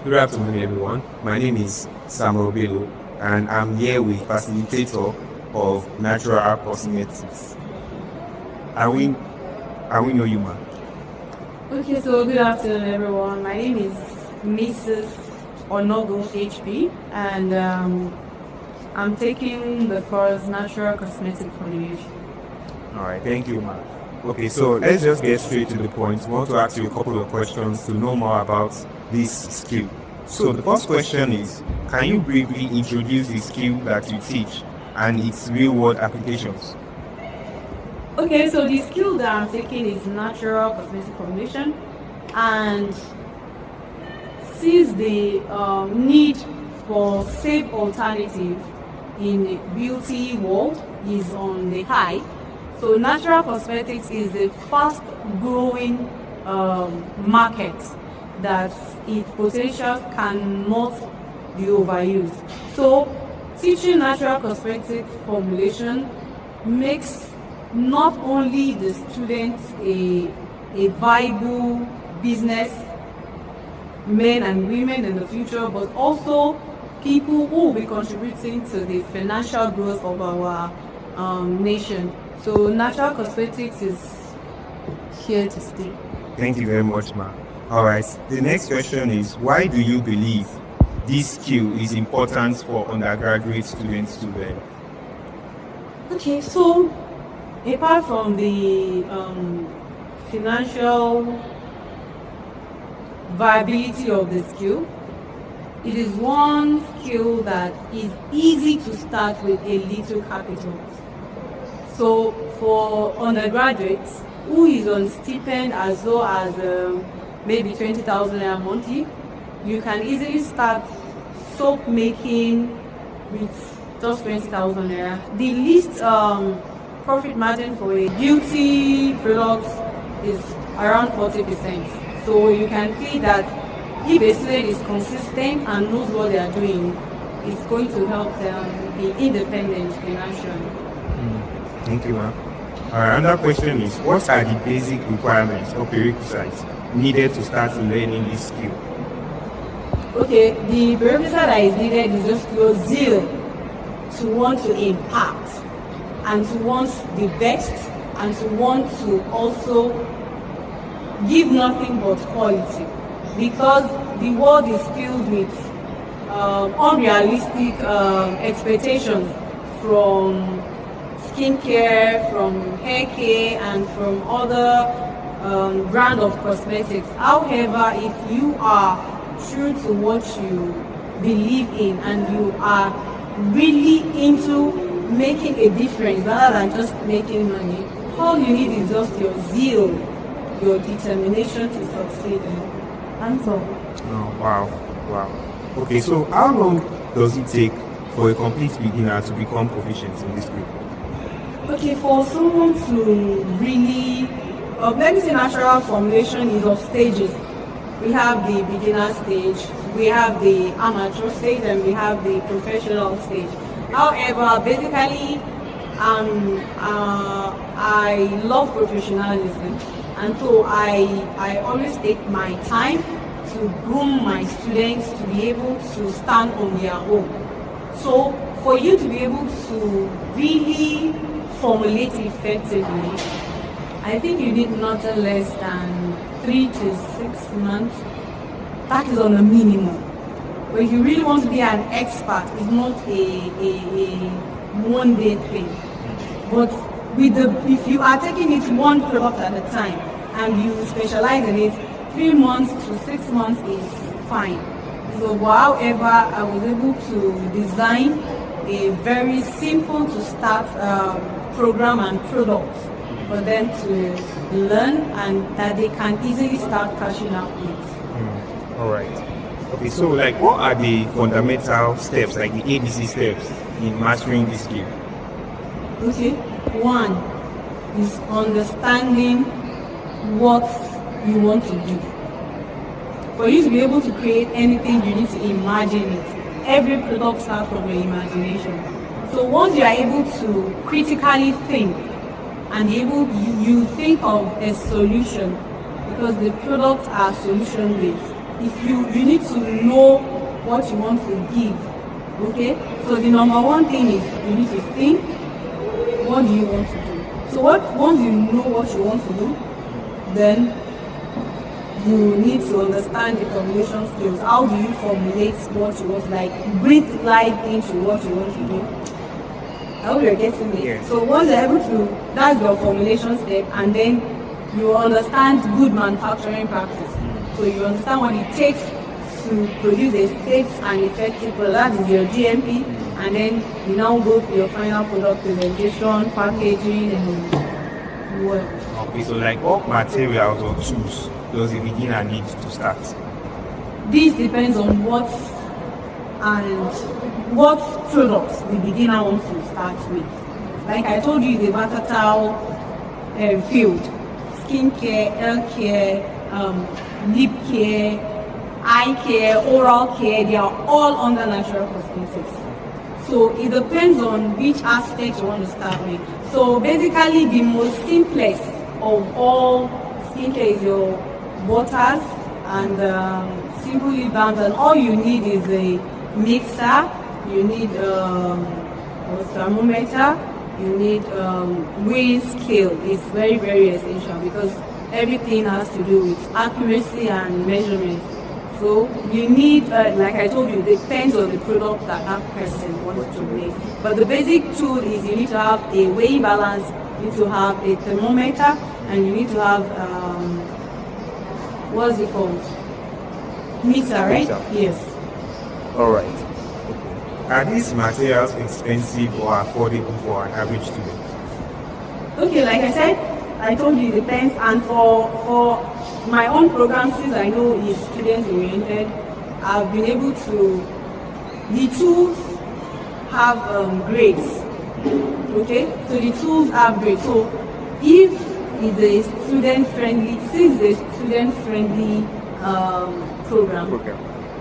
Good afternoon, everyone. My name is Samuel Bello, and I'm here with facilitator of Natural Cosmetics. I will know you, man. Okay, so good afternoon, everyone. My name is Mrs. Onogo HB, and I'm taking the course Natural Cosmetic Formulation. All right, thank you, man. Okay, so let's just get straight to the point. I want to ask you a couple of questions to know more about this skill. So the first question is, can you briefly introduce the skill that you teach and its real-world applications? Okay, so the skill that I'm taking is Natural Cosmetic Formulation, and since the need for safe alternative in the beauty world is on the high, so natural cosmetics is a fast growing market that its potential cannot be overused. So teaching natural cosmetic formulation makes not only the students a viable business men and women in the future, but also people who will be contributing to the financial growth of our nation. So natural cosmetics is here to stay. Thank you very much, ma'am. All right, the next question is, why do you believe this skill is important for undergraduate students to learn? Okay, so apart from the financial viability of the skill, it is one skill that is easy to start with a little capital. So for undergraduates who is on stipend as low as maybe 20,000 a monthly, you can easily start soap making with just 20,000 naira. The least profit margin for a beauty product is around 40%. So you can see that if a student is consistent and knows what they are doing, it's going to help them be independent financially. Thank you, ma'am. Another question is, what are the basic requirements or prerequisites needed to start learning this skill? Okay, the prerequisite that is needed is just your zeal to want to impact and to want the best and to want to also give nothing but quality, because the world is filled with unrealistic expectations from skincare, from hair care, and from other brand of cosmetics. However, if you are true to what you believe in and you are really into making a difference rather than just making money, all you need is just your zeal, your determination to succeed. And so. Oh, wow. Okay, so how long does it take for a complete beginner to become proficient in this skill? Okay, for someone to really, let me say natural formulation is of stages. We have the beginner stage, we have the amateur stage, and we have the professional stage. However, basically, I love professionalism, and so I always take my time to groom my students to be able to stand on their own. So for you to be able to really formulate effectively, I think you need nothing less than 3 to 6 months. That is on the minimum. But if you really want to be an expert, it's not a one-day thing. But if you are taking it one product at a time and you specialize in it, 3 months to 6 months is fine. So however, I was able to design a very simple to start program and product for them to learn and that they can easily start cashing out with. All right. Okay, so what are the fundamental steps, like the ABC steps in mastering this skill? Okay, one is understanding what you want to do. For you to be able to create anything, you need to imagine it. Every product starts from your imagination. So once you are able to critically think and you think of a solution, because the products are solution based, if you need to know what you want to give. Okay, so the number one thing is you need to think, what do you want to do? So once you know what you want to do, then you need to understand the formulation skills. How do you formulate what you want, like breathe life into what you want to do? I hope you're getting me. Yes. So once you're able to, that's your formulation step, and then you understand good manufacturing practice. So you understand what it takes to produce a safe and effective product. That is your GMP, and then you now go to your final product presentation, packaging, and work. Okay, so like what materials or tools does a beginner need to start? This depends on what products the beginner wants to start with. Like I told you, the versatile field: skincare, hair care, lip care, eye care, oral care. They are all under natural cosmetics. So it depends on which aspect you want to start with. So basically, the most simplest of all skincare is your butters and simple lip balms, and all you need is a mixer. You need a thermometer. You need weighing scale. It's very, very essential because everything has to do with accuracy and measurement. So you need, like I told you, it depends on the product that person wants to make. But the basic tool is you need to have a weighing balance, you need to have a thermometer, and you need to have, what's it called? Meter, right? Meter. Yes. All right. Are these materials expensive or affordable for an average student? Okay, like I said, I told you it depends, and for my own program, since I know is student oriented, I've been able to, the tools have grades. Okay, so the tools have grades. So if it's a student friendly, since it's a student friendly program,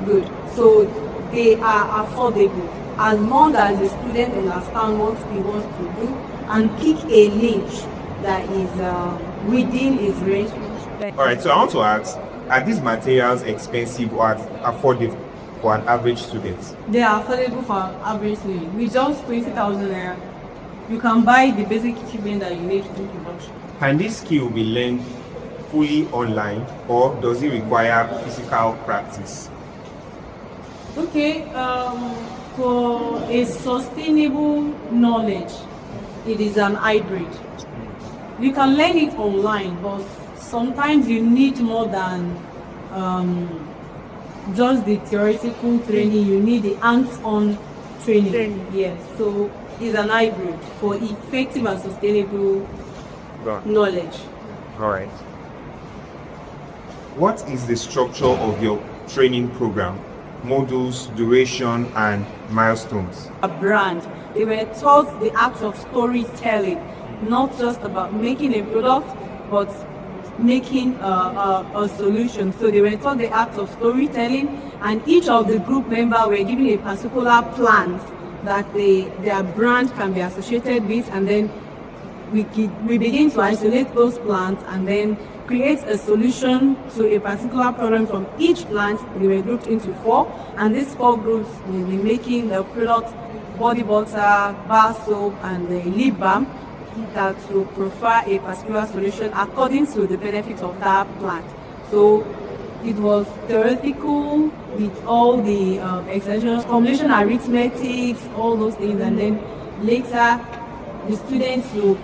good. So they are affordable as long as the student understands what he wants to do and pick a niche that is within his range. All right, so I want to ask, are these materials expensive or affordable for an average student? They are affordable for average student. With just 20,000 naira, you can buy the basic equipment that you need to do production. Can this skill be learned fully online or does it require physical practice? Okay, for a sustainable knowledge, it is an hybrid. You can learn it online, but sometimes you need more than just the theoretical training. You need the hands-on training. Yes, so it's an hybrid for effective and sustainable knowledge. All right. What is the structure of your training program? Modules, duration, and milestones? A brand. They were taught the act of storytelling, not just about making a product, but making a solution. So they were taught the act of storytelling, and each of the group members were given a particular plant that their brand can be associated with, and then we begin to isolate those plants and then create a solution to a particular problem from each plant. We were grouped into 4, and these 4 groups will be making the product body butter, bar soap, and the lip balm that will provide a particular solution according to the benefits of that plant. So it was theoretical with all the extensions, formulation arithmetics, all those things, and then later the students will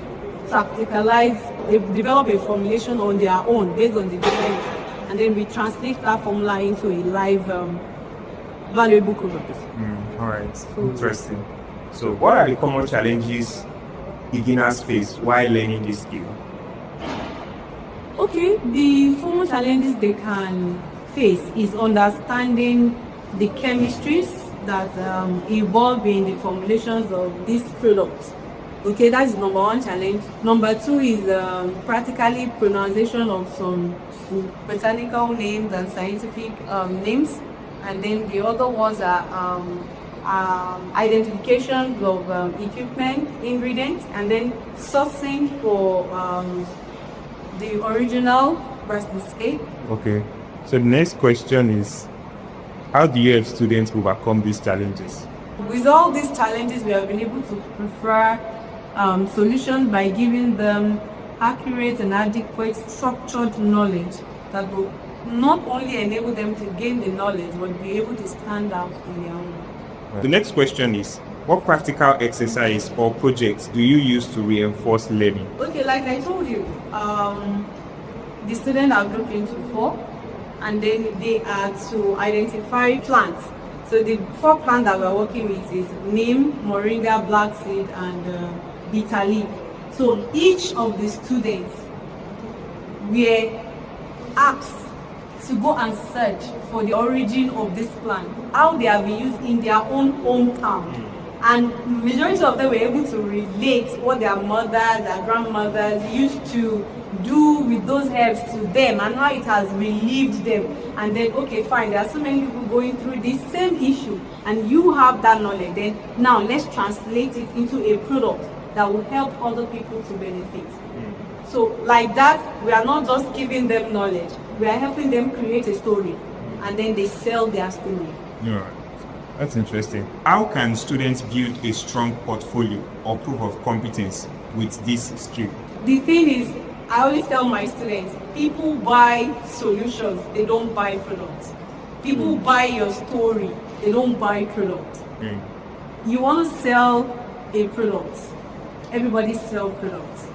practicalize, they develop a formulation on their own based on the design, and then we translate that formula into a live valuable product. All right, interesting. So what are the common challenges beginners face while learning this skill? Okay, the common challenges they can face is understanding the chemistries that involve in the formulations of these products. Okay, that's number 1 challenge. Number 2 is practically pronunciation of some botanical names and scientific names, and then the other ones are identification of equipment, ingredients, and then sourcing for the original versus escape. Okay. So the next question is, how do you help students overcome these challenges? With all these challenges, we have been able to prefer solutions by giving them accurate and adequate structured knowledge that will not only enable them to gain the knowledge, but be able to stand out in their own. The next question is, what practical exercise or projects do you use to reinforce learning? Okay, like I told you, the students are grouped into 4, and then they are to identify plants. So the 4 plants that we're working with is neem, moringa, black seed, and bitter leaf. So each of the students were asked to go and search for the origin of this plant, how they have been used in their own hometown. And majority of them were able to relate what their mothers, their grandmothers used to do with those herbs to them and how it has relieved them. And then, okay, fine, there are so many people going through this same issue and you have that knowledge. Then now let's translate it into a product that will help other people to benefit. So like that, we are not just giving them knowledge, we are helping them create a story and then they sell their story. Yeah. That's interesting. How can students build a strong portfolio or proof of competence with this skill? The thing is, I always tell my students, people buy solutions, they don't buy products. People buy your story, they don't buy products. You want to sell a product, everybody sells products.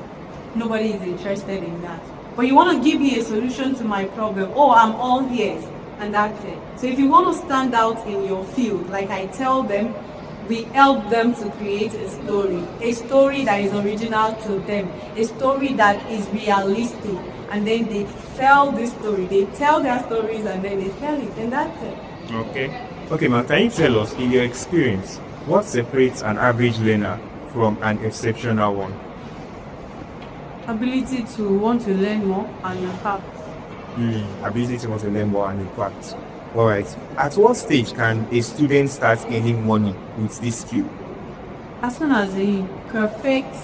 Nobody is interested in that. But you want to give me a solution to my problem. Oh, I'm all ears. And that's it. So if you want to stand out in your field, like I tell them, we help them to create a story that is original to them, a story that is realistic, and then they sell this story. They tell their stories and then they sell it, and that's it. Okay, ma'am, can you tell us, in your experience, what separates an average learner from an exceptional one? Ability to want to learn more and impact. Ability to want to learn more and impact. All right. At what stage can a student start earning money with this skill? As soon as they perfect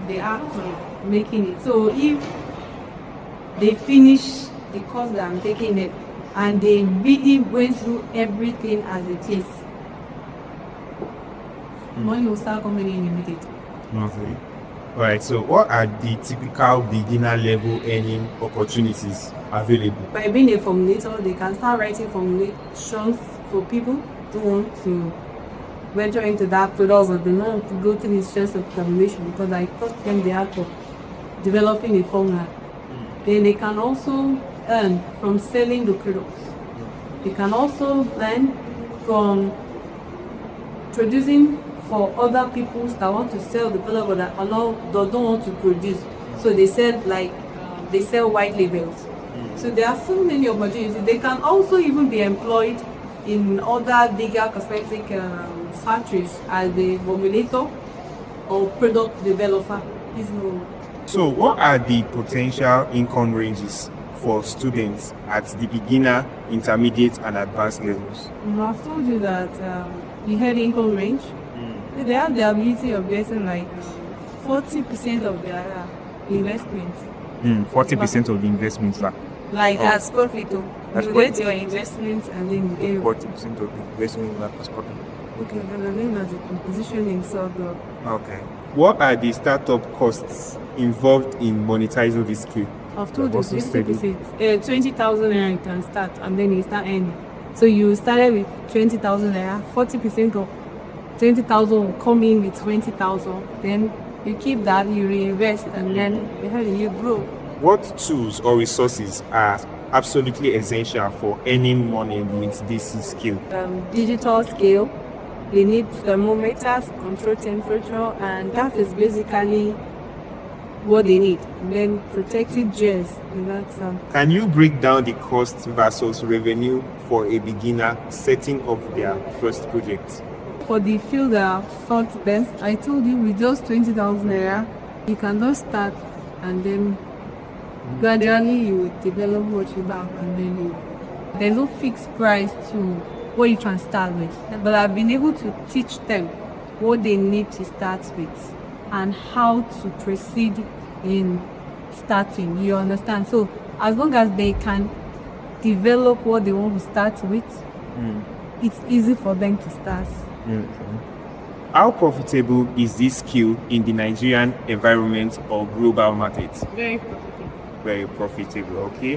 the act of making it. So if they finish the course that I'm taking it and they really went through everything as it is, money will start coming in immediately. Okay. Alright, so what are the typical beginner level earning opportunities available? By being a formulator, they can start writing formulations for people who want to venture into that product, or they don't want to go through the stress of formulation, because I taught them the art of developing a formula. Then they can also earn from selling the products. They can also learn from producing for other people that want to sell the product but that don't want to produce. So they sell white labels. So there are so many opportunities. They can also even be employed in other bigger cosmetic factories as a formulator or product developer. So what are the potential income ranges for students at the beginner, intermediate and advanced levels? I've told you that the head income range, they have the ability of getting like 40% of their investment. 40% of the investment. Like as profit. You get your investment and then you get 40% of the investment as profit. Okay, and then there's a composition in software. Okay. What are the startup costs involved in monetizing this skill? I've told you 50%. 20,000 naira you can start and then you start earning. So you started with 20,000 naira, 40% of 20,000 will come in with 20,000. Then you keep that, you reinvest, and then you grow. What tools or resources are absolutely essential for earning money with this skill? Digital scale. They need thermometers, control temperature, and that is basically what they need. Then protected gels. Can you break down the cost versus revenue for a beginner setting up their first project? For the field that I've thought best, I told you with just 20,000 naira, you can just start and then gradually you will develop what you have, and then there's no fixed price to what you can start with. But I've been able to teach them what they need to start with and how to proceed in starting. You understand? So as long as they can develop what they want to start with, it's easy for them to start. How profitable is this skill in the Nigerian environment or global market? Very profitable. Very profitable, okay.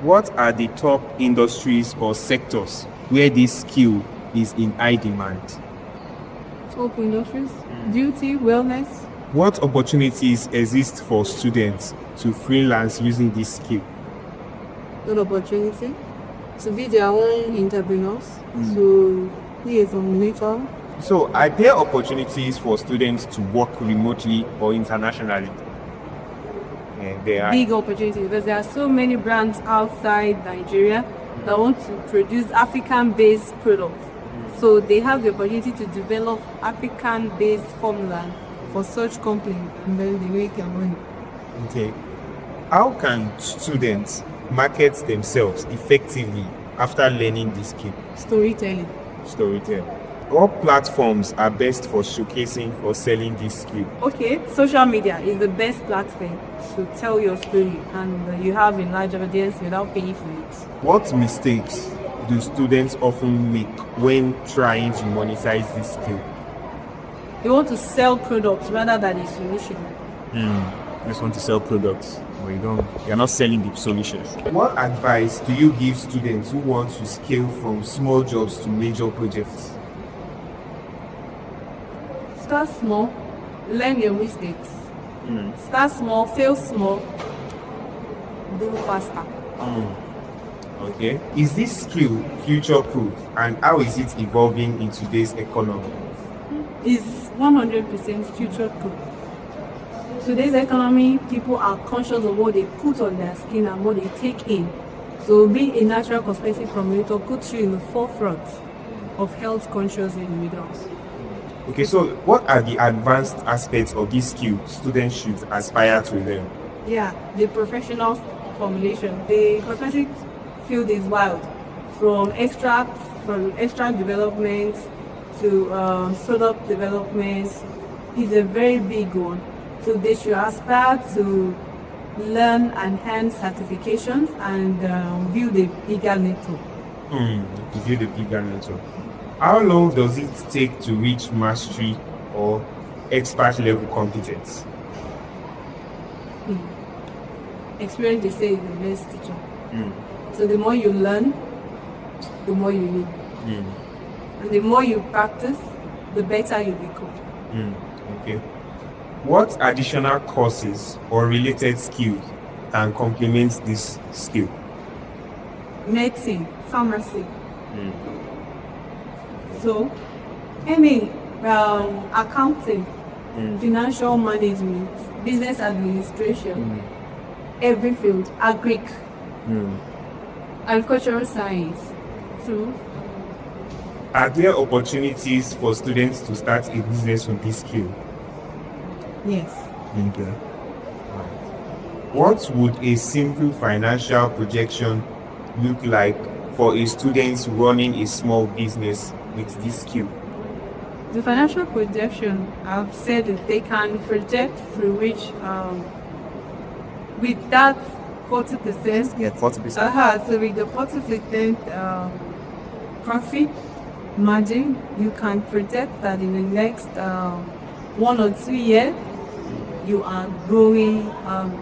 What are the top industries or sectors where this skill is in high demand? Top industries, beauty, wellness. What opportunities exist for students to freelance using this skill? Good opportunity to be their own entrepreneurs, to be a formulator. So, are there opportunities for students to work remotely or internationally? There are. Big opportunities because there are so many brands outside Nigeria that want to produce African-based products. So they have the opportunity to develop African-based formula for such companies, and then they make their money. Okay. How can students market themselves effectively after learning this skill? Storytelling. What platforms are best for showcasing or selling this skill? Okay, social media is the best platform to tell your story, and you have a large audience without paying for it. What mistakes do students often make when trying to monetize this skill? You want to sell products rather than a solution. You just want to sell products, but you're not selling the solutions. What advice do you give students who want to scale from small jobs to major projects? Start small, learn your mistakes. Start small, fail small, do faster. Okay. Is this skill future-proof, and how is it evolving in today's economy? Is 100% future-proof. Today's economy, people are conscious of what they put on their skin and what they take in. So being a natural cosmetic formulator puts you in the forefront of health-conscious individuals. Okay, so what are the advanced aspects of this skill students should aspire to learn? Yeah, the professional formulation. The cosmetic field is wild. From extract development to product development is a very big one. So they should aspire to learn and earn certifications and build a bigger network. Build a bigger network. How long does it take to reach mastery or expert level competence? Experience, they say, is the best teacher. So the more you learn, the more you need. And the more you practice, the better you become. Okay. What additional courses or related skills can complement this skill? Medicine, pharmacy. So, any accounting, financial management, business administration, every field, agric, agricultural science. So, are there opportunities for students to start a business with this skill? Yes. Okay. What would a simple financial projection look like for a student running a small business with this skill? The financial projection, I've said that they can project through which, with that 40%. Yeah, 40%. So with the 40% profit margin, you can project that in the next 1 or 2 years, you are growing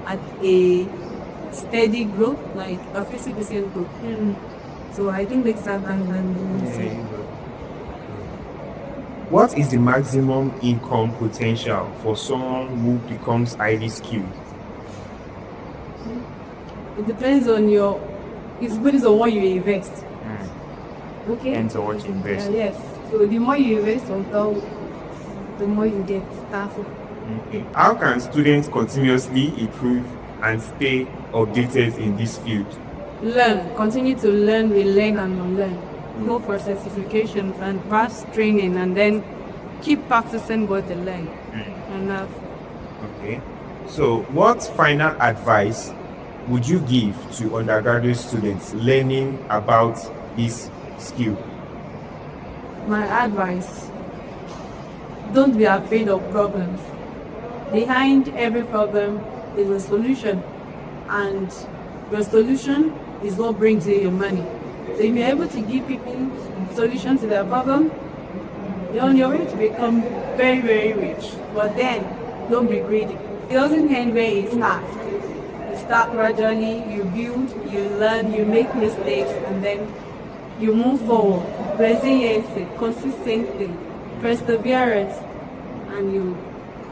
at a steady growth, like a 50% growth. So I think that's that. What is the maximum income potential for someone who becomes highly skilled? It depends on it's based on what you invest. Okay? And so what you invest. Yes. So the more you invest on top, the more you get started. Okay. How can students continuously improve and stay updated in this field? Learn. Continue to learn, relearn and unlearn. Go for certifications and pass training, and then keep practicing what they learn. And okay. So what final advice would you give to undergraduate students learning about this skill? My advice: don't be afraid of problems. Behind every problem is a solution, and your solution is what brings in your money. So if you're able to give people solutions to their problem, you're on your way to become very, very rich. But then, don't be greedy. It doesn't end where it starts. You start gradually, you build, you learn, you make mistakes, and then you move forward. Resiliency, consistency, perseverance, and you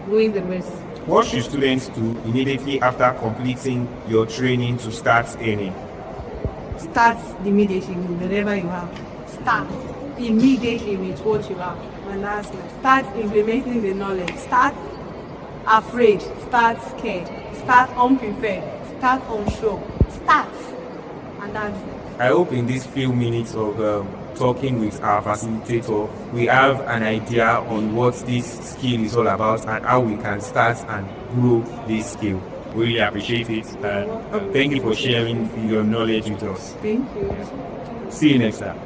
win the race. What should students do immediately after completing your training to start earning? Start immediately with whatever you have. Start immediately with what you have. And that's it. Start implementing the knowledge. Start afraid. Start scared. Start unprepared. Start unsure. Start. And that's it. I hope in these few minutes of talking with our facilitator, we have an idea on what this skill is all about and how we can start and grow this skill. We really appreciate it. Thank you for sharing your knowledge with us. Thank you. See you next time.